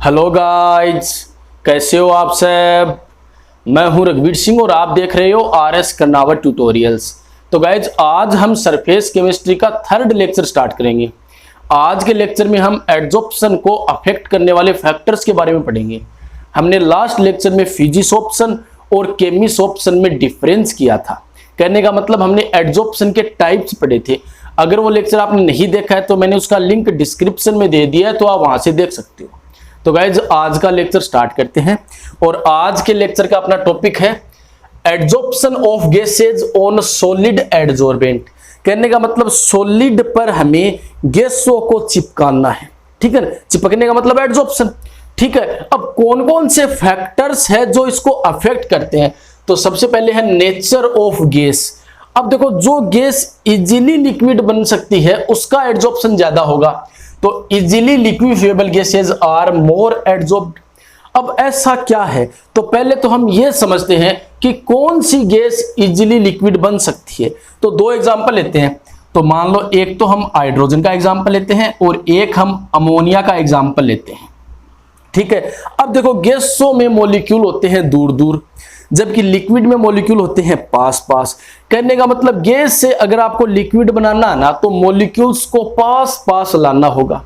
Hello guys, कैसे हो आप सब। मैं हूं रघुवीर सिंह और आप देख रहे हो आरएस कर्नावत ट्यूटोरियल्स। तो गाइज आज हम सरफेस केमिस्ट्री का थर्ड लेक्चर स्टार्ट करेंगे। आज के लेक्चर में हम एडजॉर्प्शन को अफेक्ट करने वाले फैक्टर्स के बारे में पढ़ेंगे। हमने लास्ट लेक्चर में फिजिसॉर्प्शन और केमिसॉर्प्शन में डिफरेंस किया था। कहने का मतलब हमने एडजॉर्प्शन के टाइप्स पढ़े थे। अगर वो लेक्चर आपने नहीं देखा है तो मैंने उसका लिंक डिस्क्रिप्शन में दे दिया है, तो आप वहां से देख सकते हो। तो गाइज आज का लेक्चर स्टार्ट करते हैं और आज के लेक्चर का अपना टॉपिक है adsorption of gases on solid adsorbent. कहने का मतलब सॉलिड पर हमें गैसों को चिपकाना है, ठीक है ना। चिपकने का मतलब एडजॉर्प्शन, ठीक है। अब कौन कौन से फैक्टर्स है जो इसको अफेक्ट करते हैं, तो सबसे पहले है नेचर ऑफ गैस। अब देखो, जो गैस इजीली लिक्विड बन सकती है उसका एडजॉर्प्शन ज्यादा होगा, तो इजीली लिक्विफिएबल गैसेज आर मोर एडजॉर्ब्ड। अब ऐसा क्या है, तो पहले तो हम ये समझते हैं कि कौन सी गैस इजीली लिक्विड बन सकती है। तो दो एग्जांपल लेते हैं। तो मान लो एक तो हम हाइड्रोजन का एग्जांपल लेते हैं और एक हम अमोनिया का एग्जांपल लेते हैं, ठीक है। अब देखो, गैसों में मॉलिक्यूल होते हैं दूर दूर, जबकि लिक्विड में मॉलिक्यूल होते हैं पास पास। कहने का मतलब गैस से अगर आपको लिक्विड बनाना है ना, तो मॉलिक्यूल्स को पास पास लाना होगा।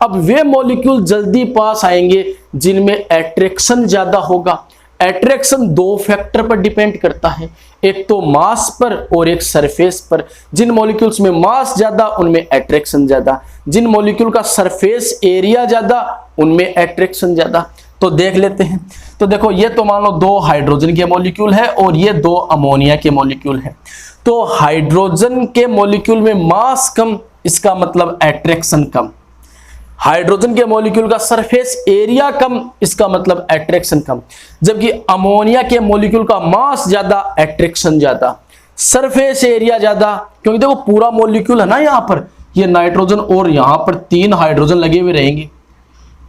अब वे मॉलिक्यूल जल्दी पास आएंगे जिनमें एट्रैक्शन ज्यादा होगा। एट्रैक्शन दो फैक्टर पर डिपेंड करता है, एक तो मास पर और एक सरफेस पर। जिन मॉलिक्यूल्स में मास ज्यादा उनमें एट्रैक्शन ज्यादा, जिन मॉलिक्यूल का सरफेस एरिया ज्यादा उनमें एट्रैक्शन ज्यादा। तो देख लेते हैं। तो देखो, ये तो मान लो दो हाइड्रोजन के मॉलिक्यूल है और ये दो अमोनिया के मॉलिक्यूल है। तो हाइड्रोजन के मॉलिक्यूल में मास कम, इसका मतलब एट्रैक्शन कम। हाइड्रोजन के मॉलिक्यूल का सरफेस एरिया कम, इसका मतलब एट्रैक्शन कम। जबकि अमोनिया के मॉलिक्यूल का मास ज्यादा, एट्रैक्शन ज्यादा, सरफेस एरिया ज्यादा। क्योंकि देखो पूरा मॉलिक्यूल है ना, यहाँ पर ये नाइट्रोजन और यहाँ पर 3 हाइड्रोजन लगे हुए रहेंगे,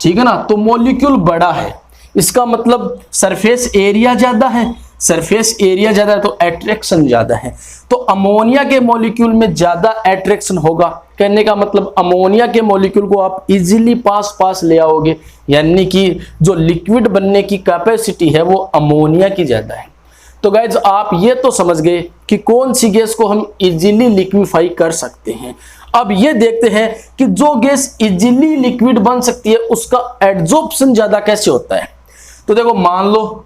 ठीक है ना। तो मॉलिक्यूल बड़ा है, इसका मतलब सरफेस एरिया ज्यादा है। सरफेस एरिया ज्यादा है तो एट्रैक्शन ज्यादा है। तो अमोनिया के मॉलिक्यूल में ज्यादा एट्रैक्शन होगा। कहने का मतलब अमोनिया के मॉलिक्यूल को आप इजीली पास पास ले आओगे, यानी कि जो लिक्विड बनने की कैपेसिटी है वो अमोनिया की ज्यादा है। तो गाइज आप ये तो समझ गए कि कौन सी गैस को हम इजीली लिक्विफाई कर सकते हैं। अब ये देखते हैं कि जो गैस इजीली लिक्विड बन सकती है उसका एडजॉर्प्शन ज्यादा कैसे होता है। तो देखो, मान लो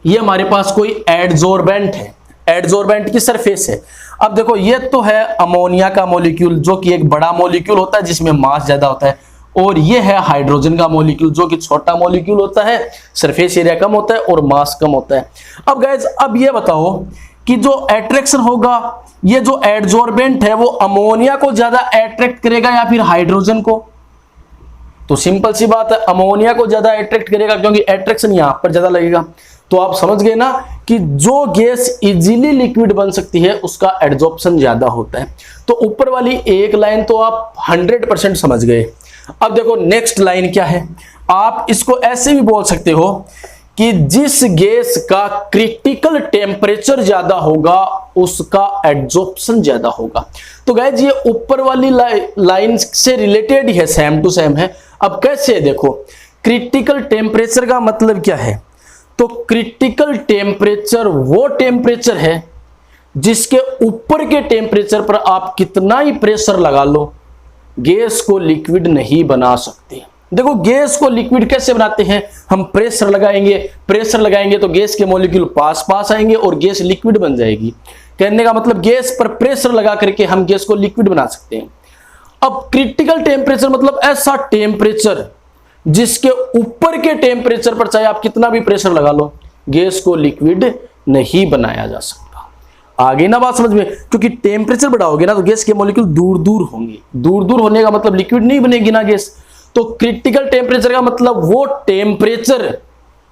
ये हमारे पास कोई एडजॉर्बेंट है, एडजॉर्बेंट की सरफेस है। अब देखो, ये तो है अमोनिया का मॉलिक्यूल जो कि एक बड़ा मॉलिक्यूल होता है जिसमें मास ज्यादा होता है, और ये है हाइड्रोजन का मॉलिक्यूल जो कि छोटा मॉलिक्यूल होता है, सरफेस एरिया कम होता है और मास कम होता है। अब गाइज अब ये बताओ कि जो एट्रैक्शन होगा, ये जो एडजॉर्बेंट है वो अमोनिया को ज्यादा अट्रैक्ट करेगा या फिर हाइड्रोजन को। तो सिंपल सी बात है, अमोनिया को ज्यादा अट्रैक्ट करेगा क्योंकि एट्रैक्शन यहां पर ज्यादा लगेगा। तो आप समझ गए ना कि जो गैस इजीली लिक्विड बन सकती है उसका एडजॉर्प्शन ज्यादा होता है। तो ऊपर वाली एक लाइन तो आप 100% समझ गए। अब देखो नेक्स्ट लाइन क्या है। आप इसको ऐसे भी बोल सकते हो कि जिस गैस का क्रिटिकल टेम्परेचर ज्यादा होगा उसका एडजॉर्प्शन ज्यादा होगा। तो गाइस ये ऊपर वाली लाइन से रिलेटेड ही है, सेम टू सेम है। अब कैसे देखो, क्रिटिकल टेम्परेचर का मतलब क्या है। तो क्रिटिकल टेम्परेचर वो टेम्परेचर है जिसके ऊपर के टेम्परेचर पर आप कितना ही प्रेशर लगा लो, गैस को लिक्विड नहीं बना सकते। देखो, गैस को लिक्विड कैसे बनाते हैं, हम प्रेशर लगाएंगे तो गैस के मॉलिक्यूल पास पास आएंगे और गैस लिक्विड बन जाएगी। कहने का मतलब गैस पर प्रेशर लगा करके हम गैस को लिक्विड बना सकते हैं। अब क्रिटिकल टेम्परेचर मतलब ऐसा टेम्परेचर जिसके ऊपर के टेम्परेचर पर चाहे आप कितना भी प्रेशर लगा लो, गैस को लिक्विड नहीं बनाया जा सकता। आगे ना बात समझ में, क्योंकि टेम्परेचर बढ़ाओगे ना तो गैस के मॉलिक्यूल दूर दूर होंगे, दूर दूर होने का मतलब लिक्विड नहीं बनेगी ना गैस। तो क्रिटिकल टेम्परेचर का मतलब वो टेम्परेचर,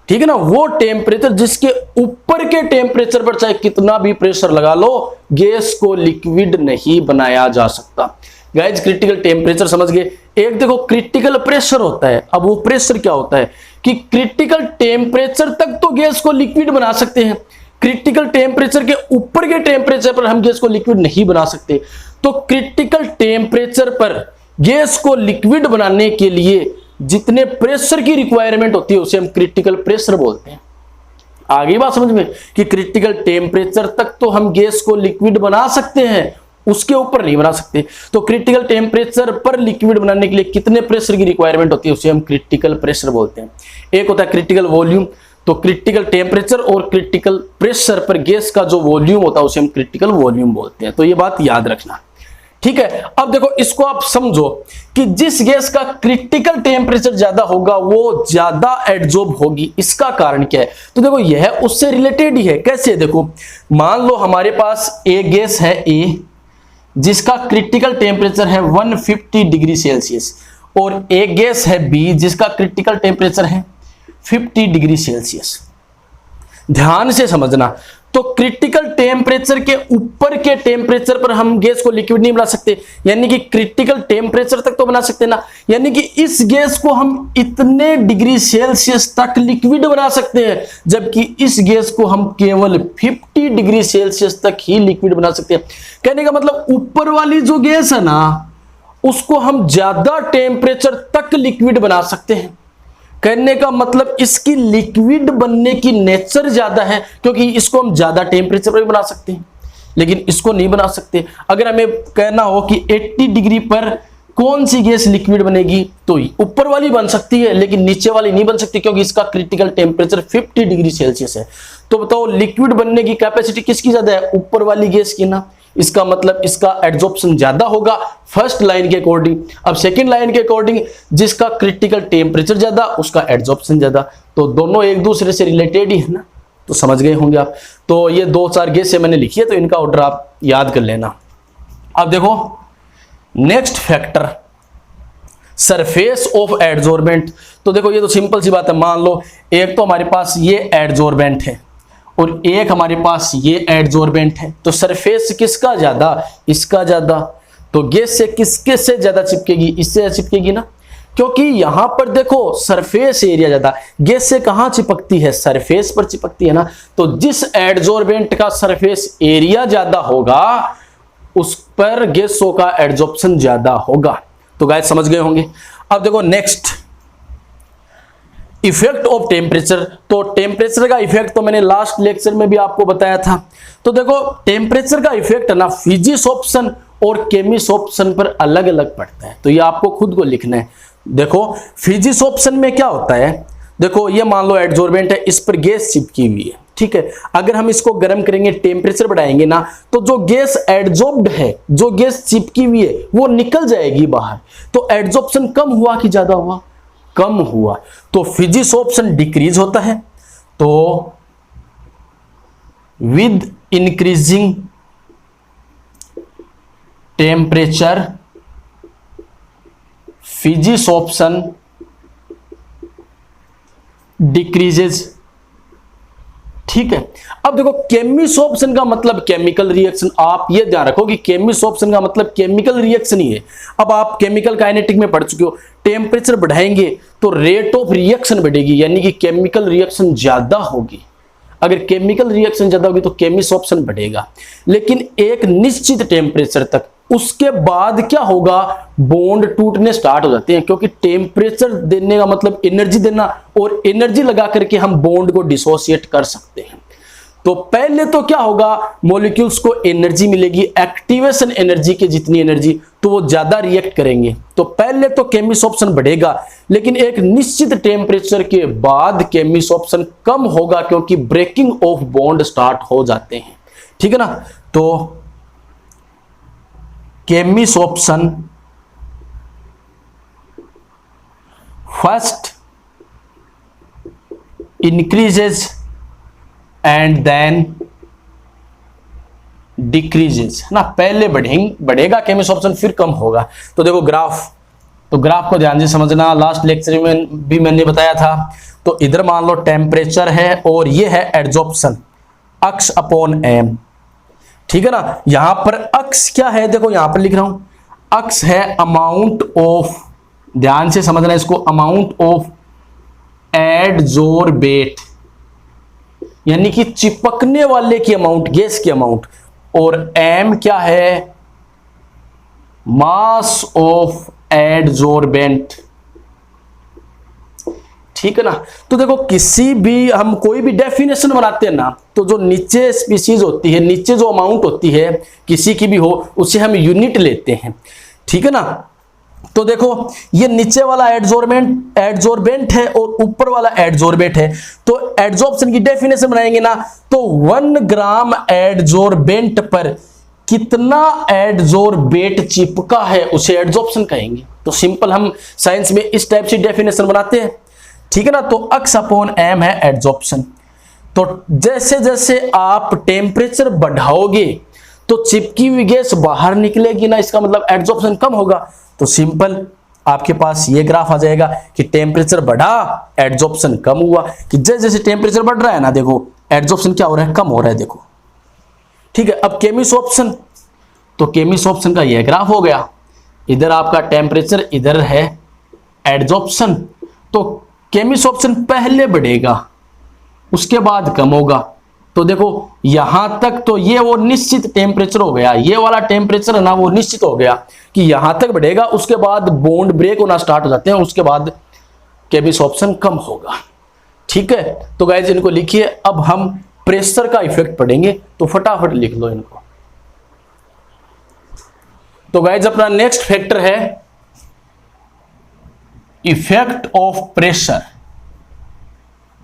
ठीक है ना, वो टेम्परेचर जिसके ऊपर के टेम्परेचर पर चाहे कितना भी प्रेशर लगा लो, गैस को लिक्विड नहीं बनाया जा सकता। गाइज क्रिटिकल टेम्परेचर समझ गए। एक देखो क्रिटिकल प्रेशर होता है। अब वो प्रेशर क्या होता है कि क्रिटिकल टेम्परेचर तक तो गैस को लिक्विड बना सकते हैं, क्रिटिकल टेम्परेचर के ऊपर के टेम्परेचर पर हम गैस को लिक्विड नहीं बना सकते। तो क्रिटिकल टेम्परेचर पर गैस को लिक्विड बनाने के लिए जितने प्रेशर की रिक्वायरमेंट होती है उसे हम क्रिटिकल प्रेशर बोलते हैं। आगे बात समझ में कि क्रिटिकल टेम्परेचर तक तो हम गैस को लिक्विड बना सकते हैं, उसके ऊपर नहीं बना सकते। तो क्रिटिकल टेम्परेचर पर लिक्विड बनाने के लिए कितने प्रेशर की रिक्वायरमेंट होती है उसे हम क्रिटिकल प्रेशर बोलते हैं। एक होता है क्रिटिकल वॉल्यूम, तो क्रिटिकल टेम्परेचर और क्रिटिकल प्रेशर पर गैस का जो वॉल्यूम होता है उसे हम क्रिटिकल वॉल्यूम बोलते हैं। तो ये बात याद रखना, ठीक है। अब देखो इसको आप समझो कि जिस गैस का क्रिटिकल टेम्परेचर ज्यादा होगा वो ज्यादा एडजॉर्ब होगी। इसका कारण क्या है? तो देखो यह उससे रिलेटेड ही है। कैसे? देखो मान लो हमारे पास एक गैस है ए जिसका क्रिटिकल टेम्परेचर है 150 डिग्री सेल्सियस, और एक गैस है बी जिसका क्रिटिकल टेम्परेचर है 50 डिग्री सेल्सियस। ध्यान से समझना, तो क्रिटिकल टेम्परेचर के ऊपर के टेम्परेचर पर हम गैस को लिक्विड नहीं बना सकते, यानी कि क्रिटिकल टेम्परेचर तक तो बना सकते ना, यानी कि इस गैस को हम इतने डिग्री सेल्सियस तक लिक्विड बना सकते हैं, जबकि इस गैस को हम केवल 50 डिग्री सेल्सियस तक ही लिक्विड बना सकते हैं। कहने का मतलब ऊपर वाली जो गैस है ना उसको हम ज्यादा टेम्परेचर तक लिक्विड बना सकते हैं। कहने का मतलब इसकी लिक्विड बनने की नेचर ज्यादा है, क्योंकि इसको हम ज्यादा टेम्परेचर पर भी बना सकते हैं, लेकिन इसको नहीं बना सकते। अगर हमें कहना हो कि 80 डिग्री पर कौन सी गैस लिक्विड बनेगी, तो ऊपर वाली बन सकती है लेकिन नीचे वाली नहीं बन सकती, क्योंकि इसका क्रिटिकल टेम्परेचर 50 डिग्री सेल्सियस है। तो बताओ लिक्विड बनने की कैपेसिटी किसकी ज्यादा है? ऊपर वाली गैस की ना। इसका मतलब इसका एड्जॉर्प्शन ज्यादा होगा फर्स्ट लाइन के अकॉर्डिंग। अब सेकंड लाइन के अकॉर्डिंग जिसका क्रिटिकल टेम्परेचर ज्यादा उसका एड्जॉर्प्शन ज्यादा, तो दोनों एक दूसरे से रिलेटेड ही है ना। तो समझ गए होंगे आप। तो ये 2-4 गैसें मैंने लिखी है, तो इनका ऑर्डर आप याद कर लेना। अब देखो next factor, surface of adsorbent. तो देखो ये तो सिंपल सी बात है। मान लो एक तो हमारे पास ये एडजॉर्बेंट है और एक हमारे पास ये एडजॉर्बेंट है, तो सरफेस किसका ज्यादा? इसका ज्यादा। तो गैस से किसके से ज्यादा चिपकेगी? इससे चिपकेगी ना, क्योंकि यहां पर देखो सरफेस एरिया ज्यादा। गैस से कहां चिपकती है? सरफेस पर चिपकती है ना। तो जिस एडजॉर्बेंट का सरफेस एरिया ज्यादा होगा उस पर गैसों का एडजॉर्प्शन ज्यादा होगा। तो गाइस समझ गए होंगे। अब देखो नेक्स्ट इफेक्ट ऑफ टेम्परेचर। तो टेम्परेचर का इफेक्ट तो मैंने लास्ट लेक्चर में भी आपको बताया था। तो देखो टेम्परेचर का इफेक्ट है ना फिजिसॉप्शन और केमिसॉप्शन पर अलग अलग पड़ता है, तो ये आपको खुद को लिखना है। देखो फिजिसॉप्शन में क्या होता है, देखो ये मान लो एडजॉर्बेंट है, इस पर गैस चिपकी हुई है, ठीक है। अगर हम इसको गर्म करेंगे, टेम्परेचर बढ़ाएंगे ना, तो जो गैस एडजॉर्ब्ड है, जो गैस चिपकी हुई है, वो निकल जाएगी बाहर। तो एडजॉर्प्शन कम हुआ कि ज्यादा हुआ? कम हुआ। तो फिजिसॉप्शन डिक्रीज होता है। तो विद इंक्रीजिंग टेम्परेचर फिजिसॉप्शन डिक्रीजेज, ठीक है। अब देखो केमिसॉप्शन का मतलब केमिकल रिएक्शन। आप ये ध्यान रखो कि केमिसॉप्शन का मतलब केमिकल रिएक्शन ही है। अब आप केमिकल काइनेटिक में पढ़ चुके हो, टेम्परेचर बढ़ाएंगे तो रेट ऑफ रिएक्शन बढ़ेगी, यानी कि केमिकल रिएक्शन ज्यादा होगी। अगर केमिकल रिएक्शन ज्यादा होगी तो केमिसॉप्शन बढ़ेगा, लेकिन एक निश्चित टेम्परेचर तक। उसके बाद क्या होगा? बॉन्ड टूटने स्टार्ट हो जाते हैं, क्योंकि टेम्परेचर देने का मतलब एनर्जी देना, और एनर्जी लगा करके हम बॉन्ड को डिसोसिएट कर सकते हैं। तो पहले तो क्या होगा, मॉलिक्यूल्स को एनर्जी मिलेगी, एक्टिवेशन एनर्जी की जितनी एनर्जी, तो वो ज्यादा रिएक्ट करेंगे। तो पहले तो केमिसॉप्शन बढ़ेगा, लेकिन एक निश्चित टेम्परेचर के बाद केमिसॉप्शन कम होगा, क्योंकि ब्रेकिंग ऑफ बॉन्ड स्टार्ट हो जाते हैं, ठीक है ना। तो chemisorption first increases and then decreases, है ना। पहले बढ़ेगा केमिसॉप्शन, फिर कम होगा। तो देखो ग्राफ, तो ग्राफ को ध्यान से समझना, लास्ट लेक्चर में भी मैंने बताया था। तो इधर मान लो टेम्परेचर है और ये है एड्जॉर्प्शन, अक्स अपॉन एम, ठीक है ना। यहां पर अक्स क्या है? देखो यहां पर लिख रहा हूं, अक्स है अमाउंट ऑफ, ध्यान से समझना इसको, अमाउंट ऑफ एडजॉर्बेट, यानी कि चिपकने वाले की अमाउंट, गैस की अमाउंट। और एम क्या है? मास ऑफ एडजॉर्बेंट, ठीक है ना। तो देखो किसी भी हम कोई भी डेफिनेशन बनाते हैं ना, तो जो नीचे स्पीशीज होती है, नीचे जो अमाउंट होती है किसी की भी हो, उसे हम यूनिट लेते हैं, ठीक है ना। तो देखो ये नीचे वाला एडजॉर्बेंट है और ऊपर वाला एडजॉर्बेंट है। तो एडजॉर्प्शन की डेफिनेशन बनाएंगे ना, तो 1 ग्राम एडजॉर्बेंट पर कितना एडजॉर्बेट चिपका है उसे एडजॉर्प्शन कहेंगे। तो सिंपल हम साइंस में इस टाइप से डेफिनेशन बनाते हैं, ठीक है ना। तो x अपॉन m है एडजॉर्प्शन। तो जैसे जैसे आप टेम्परेचर बढ़ाओगे तो चिपकी हुई गैस बाहर निकलेगी ना, इसका मतलब एडजॉर्प्शन कम होगा। तो सिंपल आपके पास ये ग्राफ आ जाएगा कि टेम्परेचर बढ़ा, एडजॉर्प्शन कम हुआ। कि जैसे जैसे टेम्परेचर बढ़ रहा है ना, देखो एडजॉर्प्शन क्या हो रहा है, कम हो रहा है, देखो, ठीक है। अब केमिसॉर्प्शन, तो केमिसॉर्प्शन का ये ग्राफ हो गया, इधर आपका टेम्परेचर, इधर है एडजॉर्प्शन। तो केमिसॉर्प्शन पहले बढ़ेगा, उसके बाद कम होगा। तो देखो यहां तक तो ये वो निश्चित टेम्परेचर हो गया, ये वाला टेम्परेचर है ना वो निश्चित हो गया कि यहां तक बढ़ेगा, उसके बाद बॉन्ड ब्रेक होना स्टार्ट हो जाते हैं, उसके बाद केमिसॉर्प्शन कम होगा, ठीक है। तो गाइस इनको लिखिए। अब हम प्रेशर का इफेक्ट पढ़ेंगे, तो फटाफट लिख लो इनको। तो गाइस अपना नेक्स्ट फैक्टर है effect of pressure.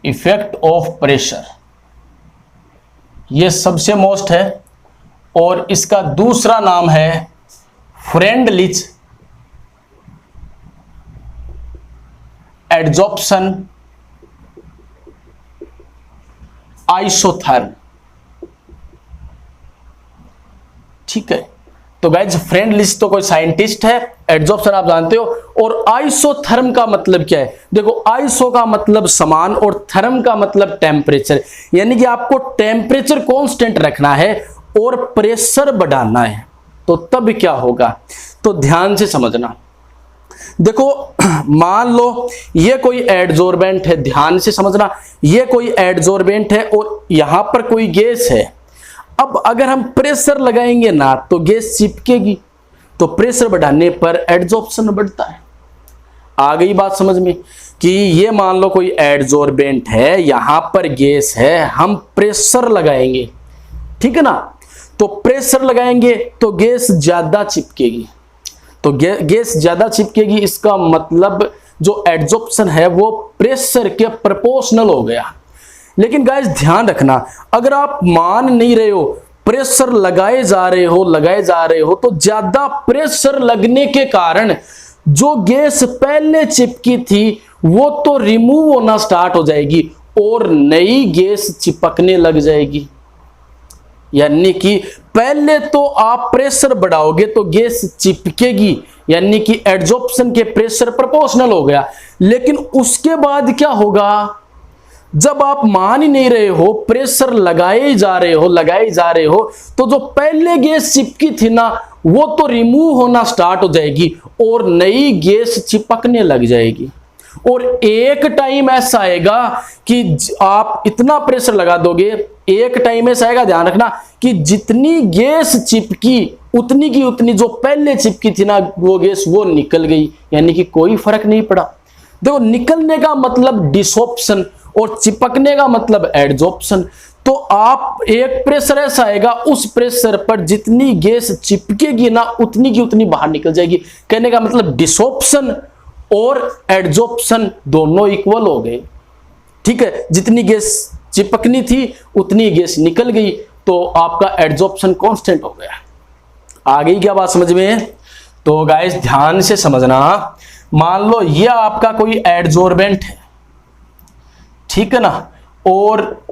Effect of pressure ये सबसे मोस्ट है, और इसका दूसरा नाम है फ्रेंडलिच एडजॉर्प्शन आइसोथर्म, ठीक है। तो गाइज फ्रेंडलिच तो कोई साइंटिस्ट है, एडजॉर्प्शन आप जानते हो, और आइसोथर्म का मतलब क्या है, देखो आइसो का मतलब समान और थर्म का मतलब टेम्परेचर, यानी कि आपको टेम्परेचर कांस्टेंट रखना है और प्रेशर बढ़ाना है। तो तब क्या होगा, तो ध्यान से समझना। देखो मान लो ये कोई एडजॉर्बेंट है, ध्यान से समझना, ये कोई एडजॉर्बेंट है और यहां पर कोई गैस है। अब अगर हम प्रेशर लगाएंगे ना तो गैस चिपकेगी, तो प्रेशर बढ़ाने पर एडजॉर्प्शन बढ़ता है। आ गई बात समझ में, कि ये मान लो कोई एडजॉर्बेंट है, यहां पर गैस है, हम प्रेशर लगाएंगे, ठीक है ना। तो प्रेशर लगाएंगे तो गैस ज्यादा चिपकेगी, तो गैस ज्यादा चिपकेगी, इसका मतलब जो एडजॉर्प्शन है वो प्रेशर के प्रोपोर्शनल हो गया। लेकिन गाइस ध्यान रखना, अगर आप मान नहीं रहे हो, प्रेशर लगाए जा रहे हो, तो ज्यादा प्रेशर लगने के कारण जो गैस पहले चिपकी थी वो तो रिमूव होना स्टार्ट हो जाएगी और नई गैस चिपकने लग जाएगी। यानी कि पहले तो आप प्रेशर बढ़ाओगे तो गैस चिपकेगी, यानी कि एडजॉर्प्शन के प्रेशर प्रोपोर्शनल हो गया। लेकिन उसके बाद क्या होगा, जब आप मान ही नहीं रहे हो, प्रेशर लगाए जा रहे हो, तो जो पहले गैस चिपकी थी ना वो तो रिमूव होना स्टार्ट हो जाएगी और नई गैस चिपकने लग जाएगी। और एक टाइम ऐसा आएगा कि आप इतना प्रेशर लगा दोगे, एक टाइम ऐसा आएगा, ध्यान रखना, कि जितनी गैस चिपकी उतनी की उतनी जो पहले चिपकी थी ना वो गैस वो निकल गई, यानी कि कोई फर्क नहीं पड़ा। देखो निकलने का मतलब डिसॉर्प्शन और चिपकने का मतलब एडजॉर्प्शन। तो आप एक प्रेशर ऐसा आएगा, उस प्रेशर पर जितनी गैस चिपकेगी ना उतनी की उतनी बाहर निकल जाएगी। कहने का मतलब डिसॉर्प्शन और एडजॉर्प्शन दोनों इक्वल हो गए, ठीक है। जितनी गैस चिपकनी थी उतनी गैस निकल गई, तो आपका एडजॉर्प्शन कांस्टेंट हो गया। आ गई क्या बात समझ में? तो गाइस ध्यान से समझना, मान लो ये आपका कोई एडजॉर्बेंट है, ठीक है ना, और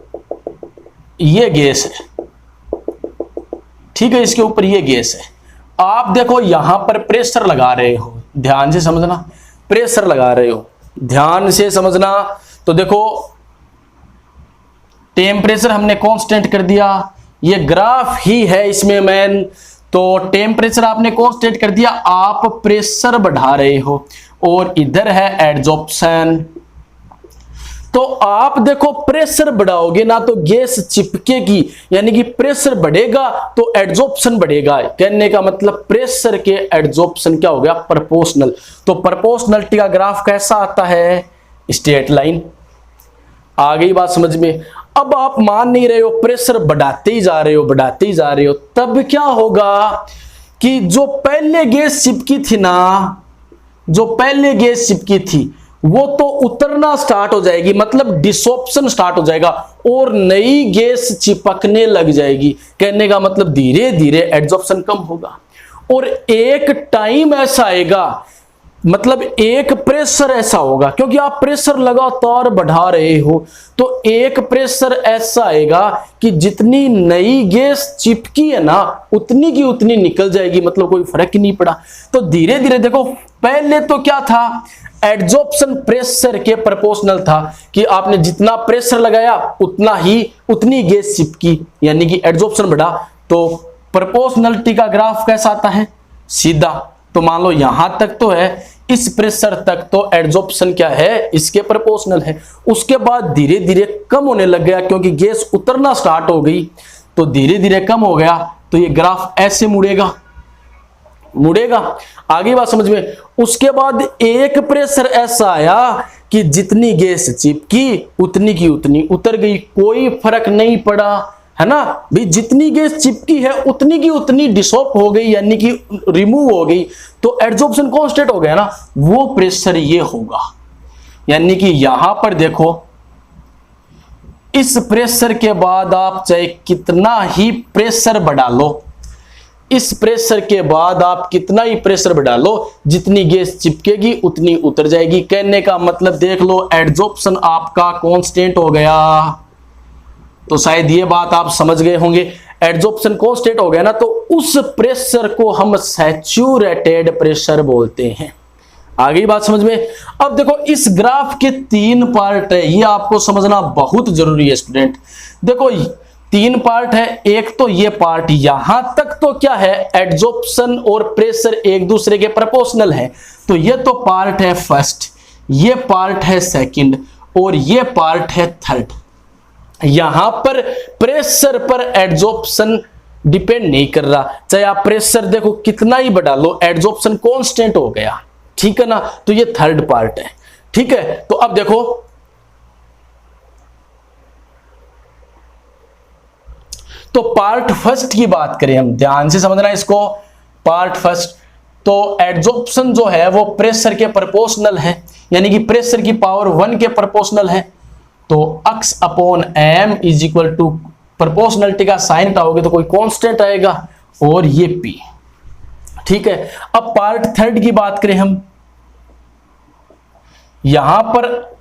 ये गैस है, ठीक है, इसके ऊपर ये गैस है। आप देखो यहां पर प्रेशर लगा रहे हो, ध्यान से समझना, प्रेशर लगा रहे हो, ध्यान से समझना। तो देखो टेम्परेचर हमने कांस्टेंट कर दिया, ये ग्राफ ही है इसमें मेन। तो टेम्परेचर आपने कांस्टेंट कर दिया, आप प्रेशर बढ़ा रहे हो और इधर है एडजॉर्प्शन। तो आप देखो प्रेशर बढ़ाओगे ना तो गैस चिपकेगी, यानी कि प्रेशर बढ़ेगा तो एडजॉर्प्शन बढ़ेगा। कहने का मतलब प्रेशर के एडजॉर्प्शन क्या हो गया, प्रोपोर्शनल। तो प्रोपोर्शनलिटी का ग्राफ कैसा आता है, स्ट्रेट लाइन। आ गई बात समझ में। अब आप मान नहीं रहे हो, प्रेशर बढ़ाते ही जा रहे हो, बढ़ाते ही जा रहे हो, तब क्या होगा कि जो पहले गैस चिपकी थी ना, जो पहले गैस चिपकी थी वो तो उतरना स्टार्ट हो जाएगी, मतलब डिसॉप्शन स्टार्ट हो जाएगा और नई गैस चिपकने लग जाएगी। कहने का मतलब धीरे धीरे एड्सॉर्प्शन कम होगा और एक टाइम ऐसा आएगा, मतलब एक प्रेशर ऐसा होगा, क्योंकि आप प्रेशर लगातार बढ़ा रहे हो, तो एक प्रेशर ऐसा आएगा कि जितनी नई गैस चिपकी है ना उतनी की उतनी निकल जाएगी, मतलब कोई फर्क ही नहीं पड़ा। तो धीरे धीरे देखो, पहले तो क्या था, एड्सॉर्प्शन प्रेशर के प्रोपोर्शनल था कि आपने जितना प्रेशर लगाया उतना ही उतनी गैस चिपकी, यानी कि एड्सॉर्प्शन बढ़ा। तो प्रोपोर्शनलिटी का ग्राफ कैसा आता है, सीधा। तो मान लो यहां तक तो है, इस प्रेशर तक तो एड्सॉर्प्शन क्या है, इसके प्रोपोर्शनल है। उसके बाद धीरे धीरे कम होने लग गया क्योंकि गैस उतरना स्टार्ट हो गई, तो धीरे धीरे कम हो गया। तो ये ग्राफ ऐसे मुड़ेगा, मुड़ेगा। आगे बात समझ में। उसके बाद एक प्रेशर ऐसा आया कि जितनी गैस चिपकी उतनी की उतनी उतर गई, कोई फर्क नहीं पड़ा, है ना भाई। जितनी गैस चिपकी है उतनी की उतनी डिसॉप हो गई, यानी कि रिमूव हो गई, तो एड्सॉर्प्शन कांस्टेंट हो गया ना, वो प्रेशर ये होगा। यानी कि यहां पर देखो, इस प्रेशर के बाद आप चाहे कितना ही प्रेशर बढ़ा लो, इस प्रेशर के बाद आप कितना ही प्रेशर बढ़ा लो, जितनी गैस चिपकेगी उतनी उतर जाएगी। कहने का मतलब देख लो, एड्सॉर्प्शन आपका कांस्टेंट हो गया। तो शायद ये बात आप समझ गए होंगे, एड्सॉर्प्शन कांस्टेंट हो गया ना, तो उस प्रेशर को हम सैचुरेटेड प्रेशर बोलते हैं। आगे बात समझ में। अब देखो, इस ग्राफ के 3 पार्ट है, ये आपको समझना बहुत जरूरी है स्टूडेंट। देखो 3 पार्ट है। एक तो ये पार्ट, यहां तक तो क्या है, एड्सॉर्प्शन और प्रेशर एक दूसरे के प्रोपोर्शनल है, तो ये तो पार्ट है फर्स्ट, ये पार्ट है सेकंड और ये पार्ट है थर्ड। यहां पर प्रेशर पर एड्सॉर्प्शन डिपेंड नहीं कर रहा, चाहे आप प्रेशर देखो कितना ही बढ़ा लो, एड्सॉर्प्शन कांस्टेंट हो गया, ठीक है ना। तो ये थर्ड पार्ट है, ठीक है। तो अब देखो, तो पार्ट फर्स्ट की बात करें हम, ध्यान से समझना इसको। पार्ट फर्स्ट, तो एड्सॉर्प्शन जो है वो प्रेशर के प्रोपोर्शनल है, यानी कि प्रेशर की पावर 1 के प्रोपोर्शनल है। तो x upon m is equal to, proportionality का साइन हटाओगे तो कोई कांस्टेंट आएगा, और ये p, ठीक है। अब पार्ट थर्ड की बात करें हम, यहां पर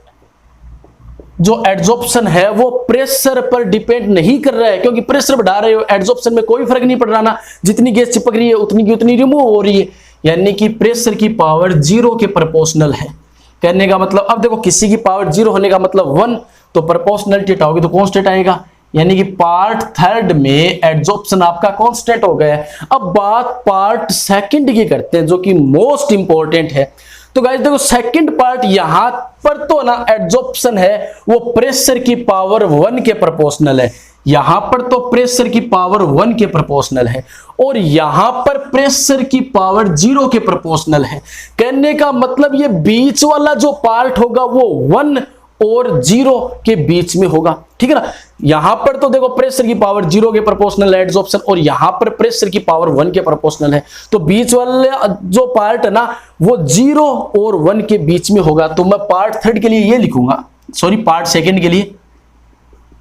जो एड्सॉर्प्शन है वो प्रेशर पर डिपेंड नहीं कर रहा है, क्योंकि प्रेशर बढ़ा रहे हो, एड्सॉर्प्शन में कोई फर्क नहीं पड़ रहा ना, जितनी गैस चिपक रही है उतनी की उतनी रिमूव हो रही है, यानी कि प्रेशर की पावर 0 के प्रोपोर्शनल है। कहने का मतलब, अब देखो किसी की पावर 0 होने का मतलब 1, तो प्रोपोर्शनलिटी हटाओगे तो कांस्टेंट आएगा, यानी कि पार्ट थर्ड में एड्सॉर्प्शन आपका कांस्टेंट हो गया है। अब बात पार्ट सेकंड की करते हैं, जो कि मोस्ट इंपॉर्टेंट है। तो गाइस देखो, सेकंड पार्ट, यहां पर तो ना एड्सॉर्प्शन है वो प्रेशर की पावर 1 के प्रोपोर्शनल है, यहां पर तो प्रेशर की पावर 1 के प्रोपोर्शनल है, और यहां पर प्रेशर की पावर 0 के प्रोपोर्शनल है। कहने का मतलब ये बीच वाला जो पार्ट होगा वो 1 और 0 के बीच में होगा, ठीक है ना। यहां पर तो देखो प्रेशर की पावर 0 के प्रोपोर्शनल है एड्सॉर्प्शन, और यहां पर प्रेशर की पावर 1 के प्रोपोर्शनल है, तो बीच वाले जो पार्ट है ना वो 0 और 1 के बीच में होगा। तो मैं पार्ट थर्ड के लिए ये लिखूंगा, सॉरी पार्ट सेकंड के लिए,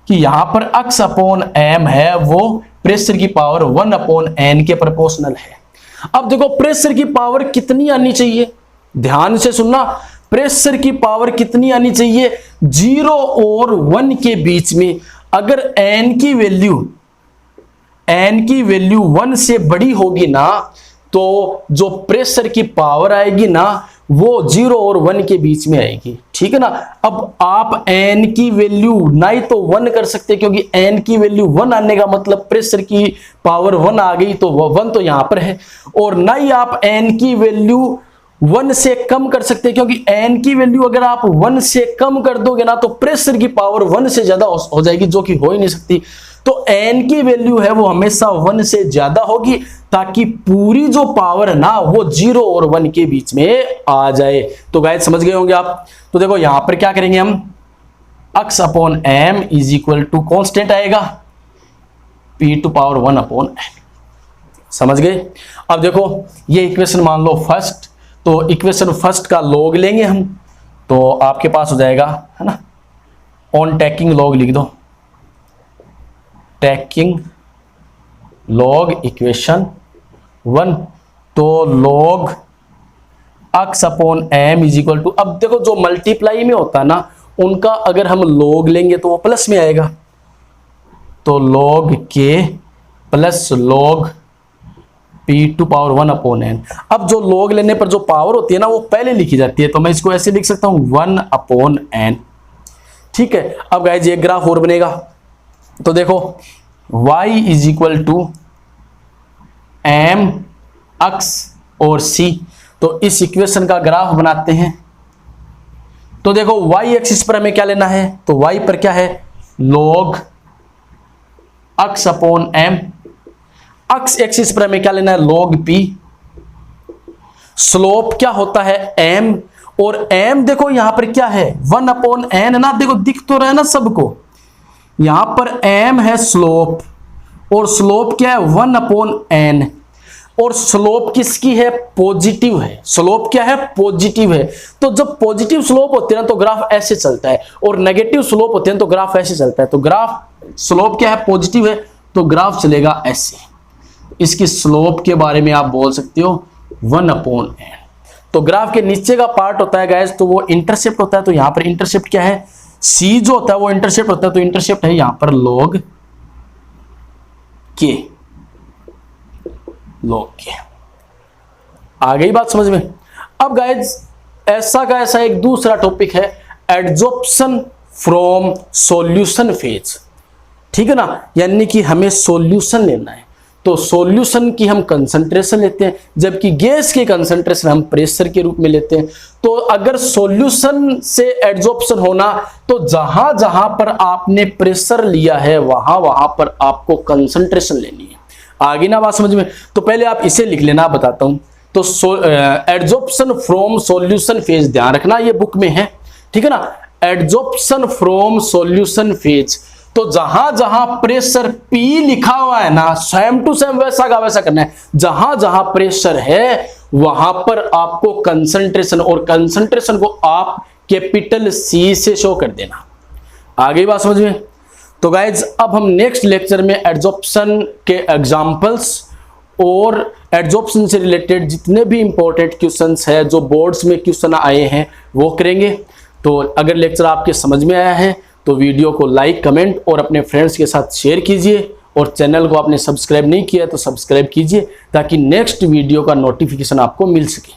कि यहां पर x अपॉन m है वो प्रेशर की पावर 1 अपॉन n के प्रोपोर्शनल है। अब देखो प्रेशर की पावर कितनी आनी चाहिए, ध्यान से सुनना, प्रेशर की पावर कितनी आनी चाहिए, 0 और 1 के बीच में। अगर n की वैल्यू 1 से बड़ी होगी ना, तो जो प्रेशर की पावर आएगी ना वो 0 और 1 के बीच में आएगी, ठीक है ना। अब आप n की वैल्यू ना ही तो 1 कर सकते, क्योंकि n की वैल्यू 1 आने का मतलब प्रेशर की पावर 1 आ गई, तो 1 तो यहां पर है, और ना ही आप n की वैल्यू 1 से कम कर सकते, क्योंकि n की वैल्यू अगर आप 1 से कम कर दोगे ना तो प्रेशर की पावर 1 से ज्यादा हो जाएगी, जो कि हो ही नहीं सकती। तो n की वैल्यू है वो हमेशा 1 से ज्यादा होगी, ताकि पूरी जो पावर है ना वो 0 और 1 के बीच में आ जाए। तो गाइस समझ गए होंगे आप। तो देखो यहां पर क्या करेंगे हम, x upon m is equal to constant आएगा p to power 1 upon n। समझ गए। अब देखो ये इक्वेशन मान लो फर्स्ट, तो इक्वेशन फर्स्ट का लॉग लेंगे हम, तो आपके पास हो जाएगा है ना, ऑन टेकिंग लॉग लिख दो, टेकिंग लॉग इक्वेशन 1, तो log x upon m is equal to, अब देखो जो मल्टीप्लाई में होता है ना उनका अगर हम लॉग लेंगे तो वो प्लस में आएगा, तो log k plus log p to power 1 upon n। अब जो लॉग लेने पर जो पावर होती है ना वो पहले लिखी जाती है, तो मैं इसको ऐसे लिख सकता हूं 1 अपॉन n। ठीक है। अब गाइस ये ग्राफ और बनेगा, तो देखो y is equal to m x और c, तो इस इक्वेशन का ग्राफ बनाते हैं। तो देखो y एक्सिस पर हमें क्या लेना है, तो y पर क्या है, log x upon m, x axis पर हमें क्या लेना है, log p, स्लोप क्या होता है m, और m देखो यहां पर क्या है 1 अपॉन n ना, देखो दिख तो रहा है ना सबको, यहां पर m है स्लोप, और स्लोप क्या है 1 अपॉन n, और स्लोप किसकी है, पॉजिटिव है। स्लोप क्या है, पॉजिटिव है। तो जब पॉजिटिव स्लोप होते हैं ना तो ग्राफ ऐसे चलता है, और नेगेटिव स्लोप होते हैं तो ग्राफ ऐसे चलता है। तो ग्राफ स्लोप क्या है, पॉजिटिव है, तो ग्राफ चलेगा ऐसे। इसकी स्लोप के बारे में आप बोल सकते हो 1 अपॉन n। तो ग्राफ के नीचे का पार्ट होता है गाइस, तो वो इंटरसेप्ट होता है, तो यहां पर इंटरसेप्ट क्या है, c जो होता है वो इंटरसेप्ट होता है, तो इंटरसेप्ट है यहां पर log k, log k। आ गई बात समझ में। अब गाइस ऐसा का ऐसा एक दूसरा टॉपिक है, एडजॉर्प्शन फ्रॉम सॉल्यूशन फेज। ठीक है ना, यानी कि हमें सॉल्यूशन लेना है, तो सॉल्यूशन की हम कंसंट्रेशन लेते हैं, जबकि गैस के कंसंट्रेशन हम प्रेशर के रूप में लेते हैं। तो अगर सॉल्यूशन से एडजॉर्प्शन होना, तो जहां जहां पर आपने प्रेशर लिया है वहां वहां पर आपको कंसंट्रेशन लेनी है। आगे ना बात समझ में। तो पहले आप इसे लिख लेना, बताता हूं। तो एडजॉर्प्शन फ्रॉम सॉल्यूशन फेज ध्यान रखना, ये बुक में है, ठीक है ना। एडजॉर्प्शन फ्रॉम सॉल्यूशन फेज, तो जहां जहां प्रेशर P लिखा हुआ है ना, सेम टू सेम वैसा का वैसा करना है। जहां जहां प्रेशर है वहां पर आपको कंसंट्रेशन, और कंसंट्रेशन को आप कैपिटल C से शो कर देना। आगे बात समझ में। तो गाइज अब हम नेक्स्ट लेक्चर में एडजॉर्प्शन के एग्जांपल्स और एडजॉर्प्शन से रिलेटेड जितने भी इंपॉर्टेंट क्वेश्चंस है जो बोर्ड्स में क्वेश्चन आए हैं वो करेंगे। तो अगर लेक्चर आपके समझ में आया है तो वीडियो को लाइक, कमेंट और अपने फ्रेंड्स के साथ शेयर कीजिए, और चैनल को आपने सब्सक्राइब नहीं किया तो सब्सक्राइब कीजिए, ताकि नेक्स्ट वीडियो का नोटिफिकेशन आपको मिल सके।